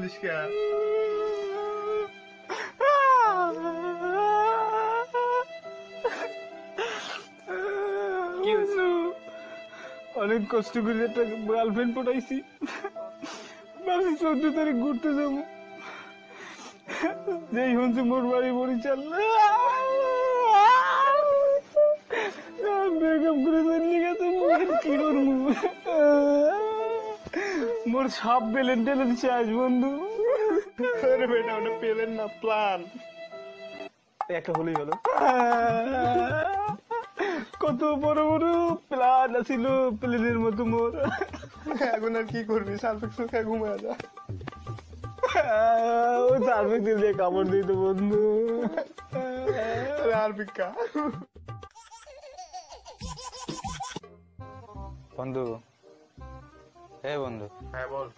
কান্দিস কে? অনেক কষ্ট করে একটা গার্লফ্রেন্ড পটাইছি, ভাবছি 14 তারিখ ঘুরতে যাবো, যেই হচ্ছে মোর বাড়ি পরিচাল ব্রেকআপ করে চলে গেছে। কি করবো, মোর সব পেলেন টেলেন শেষ বন্ধু। বেটা ওটা পেলেন না, প্ল্যান একটা হলেই হলো। কত বড় বড় প্ল্যান ছিল প্লেনের মতো মোর। এখন আর কি করবি? সালফেক সুখে ঘুমায় যা। ওই সার্ভিস দিয়ে কামড় দিত বন্ধু। আর ভিক্ষা। বন্ধু, হ্যাঁ বন্ধু। হ্যাঁ বল।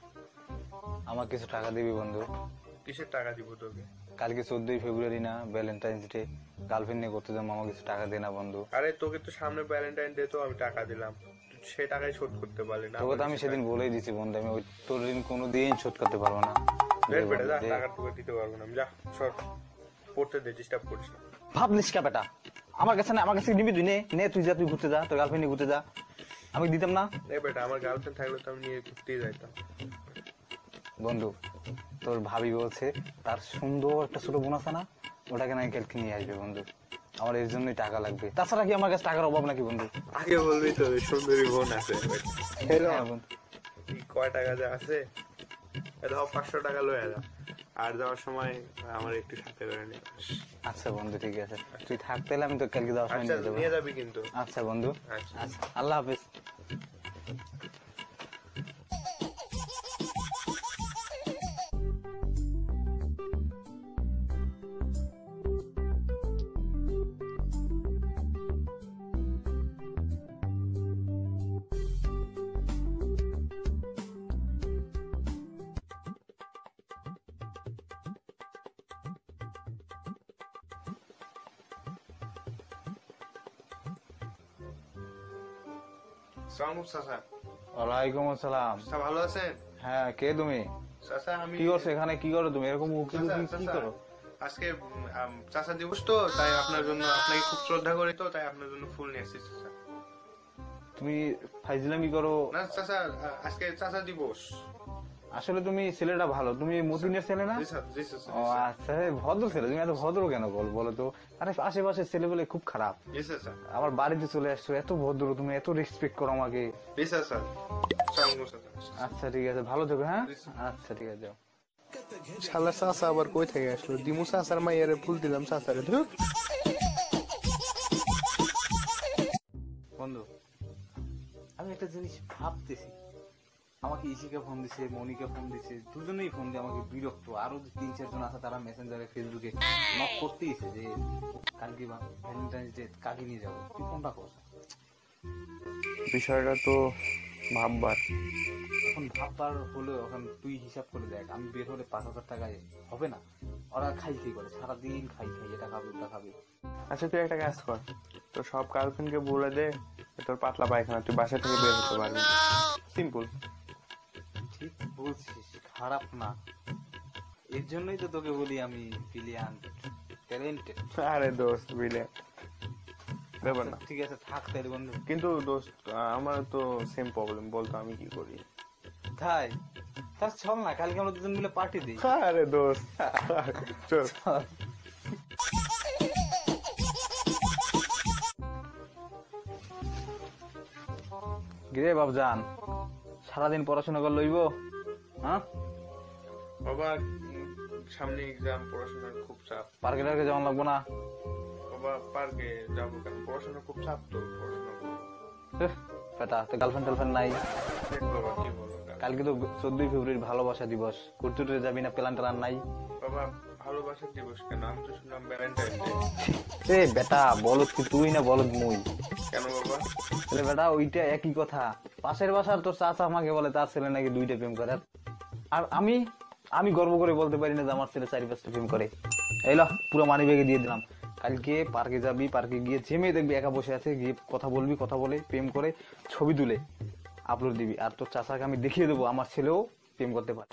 আমার কিছু টাকা দিবি বন্ধু? কিসের টাকা দিব তোকে? কালকে 14 ফেব্রুয়ারি না, ভ্যালেন্টাইন্স ডে, গার্লফ্রেন্ড নিয়ে করতে যাবো, আমার কিছু টাকা দে না বন্ধু। আরে তোকে তো সামনে ভ্যালেন্টাইন ডে তো আমি টাকা দিলাম, সে টাকাই শোধ করতে পারলি না। তোকে তো আমি সেদিন বলেই দিছি বন্ধু, আমি ওই তোর ঋণ কোনোদিন শোধ করতে পারবো না। টাকা তোকে দিতে পারবো না, যা সর, পড়তে দে, ডিস্টার্ব করিস না। ভাবলিস কা বেটা, আমার কাছে না, আমার কাছে নিবি তুই, নে তুই যা, তুই ঘুরতে যা, তোর গার্লফ্রেন্ড নিয়ে ঘুরতে যা, আমি দিতাম না। বেটা আমার গার্লফ্রেন্ড থাকলে তো আমি নিয়ে ঘুরতেই যাইতাম। বন্ধু, তোর ভাবি বলছে তার সুন্দর একটা ছোট বোন আছে না, ওটাকে নাকি কালকে নিয়ে আসবে বন্ধু, আমার এর জন্যই টাকা লাগবে। তাছাড়া কি আমার কাছে টাকার অভাব নাকি বন্ধু? আগে বলবি তো সুন্দরী বোন আছে। হ্যাঁ বন্ধু। কয় টাকা যা আছে, ধর 500 টাকা লয়ে যা, আর যাওয়ার সময় আমার একটু সাথে করে নিয়ে আস। আচ্ছা বন্ধু ঠিক আছে, তুই থাকতে আমি তো কালকে যাওয়ার সময় নিয়ে যাবো। নিয়ে যাবি কিন্তু। আচ্ছা বন্ধু, আচ্ছা আচ্ছা, আল্লাহ হাফেজ। ওয়ালাইকুম আসসালাম। ভালো আছেন? হ্যাঁ, কে তুমি? চাচা আমি। কি করছো এখানে, কি করো তুমি এরকম কি করো? আজকে চাচা দিবস তো, তাই আপনার জন্য, আপনাকে খুব শ্রদ্ধা করি তো, তাই আপনার জন্য ফুল নিয়ে এসেছি চাচা। তুমি ফাইজলামি করো না চাচা, আজকে চাচা দিবস। আসলে তুমি ছেলেটা ভালো, তুমি মতিনের ছেলে না? ও আচ্ছা, ভদ্র ছেলে, তুমি এত ভদ্র কেন বলো তো? আরে আশেপাশের ছেলে বলে খুব খারাপ। আমার বাড়িতে চলে আসছো, এত ভদ্র, তুমি এত রেসপেক্ট করো আমাকে। আচ্ছা ঠিক আছে, ভালো থেকো। হ্যাঁ আচ্ছা ঠিক আছে, যাও। শালা চাচা আবার কই থেকে আসলো? দিমু চাচার মাইয়ারে ফুল দিলাম চাচারে। বন্ধু, আমি একটা জিনিস ভাবতেছি, আমাকে ইসিকে ফোন দিছে, মনিকে ফোন দিছে, দুজনেই ফোন দিয়ে আমাকে বিরক্ত। আরো 3-4 জন আছে, তারা মেসেঞ্জারে ফেসবুকে নক করতেইছে যে কালকে ভ্যালেন্টাইন্স ডে, কাকে নিয়ে যাবো। তুই কোনটা কর? বিষয়টা তো ভাববার। এখন ভাববার হলেও এখন তুই হিসাব করে দেখ, আমি বের হলে 5,000 টাকায় হবে না? ওরা খাই করে সারাদিন খাই, এটা খাবে ওটা খাবে। আচ্ছা তুই একটা কাজ কর, তোর সব গার্লফ্রেন্ডকে বলে দে তোর পাতলা পায়খানা, তুই বাসা থেকে বের হতে পারবি। সিম্পল। ঠিক বলছিস, খারাপ না। এর জন্যই তো তোকে বলি আমি ব্রিলিয়ান্ট, ট্যালেন্টেড। আরে দোস্ত ব্রিলিয়ান্ট ব্যাপার না। ঠিক আছে থাক তাহলে বন্ধু। কিন্তু দোস্ত আমার তো সেম প্রবলেম, বলতো আমি কি করি? তাই তার চল না, কালকে আমরা দুজন মিলে পার্টি দিই। আরে দোস্ত চল। গিরে বাবজান, সারাদিন পড়াশোনা করে লইব? হ্যাঁ বাবা, সামনে এক্সাম, পড়াশোনার খুব চাপ। পার্কে টার্কে যাওয়া লাগবো না? বাবা পার্কে যাবো কেন, পড়াশোনা খুব চাপ তো, পড়াশোনা করবো। বেটা তো গার্লফ্রেন্ড টার্লফ্রেন্ড নাই? বাবা কি বলো, কালকে তো 14 ফেব্রুয়ারি ভালোবাসা দিবস, ঘুরতে টুরতে যাবি না? প্ল্যান টান নাই? বাবা ভালোবাসার দিবস কেন, আমি তো শুনলাম ভ্যালেন্টাইন এ ডে। বেটা, বলত কি তুই না বলত মুই? কেন বাবা? বেটা ওইটা একই কথা। পাশের বাসার তোর চাচা আমাকে বলে তার ছেলে নাকি 2টা প্রেম করে, আর আমি গর্ব করে বলতে পারি না যে আমার ছেলে 4-5টা প্রেম করে। এইলো পুরো মানি ব্যাগে দিয়ে দিলাম, কালকে পার্কে যাবি, পার্কে গিয়ে যে মেয়ে দেখবি একা বসে আছে, গিয়ে কথা বলবি, কথা বলে প্রেম করে ছবি তুলে আপলোড দিবি, আর তোর চাচাকে আমি দেখিয়ে দেবো আমার ছেলেও প্রেম করতে পারে।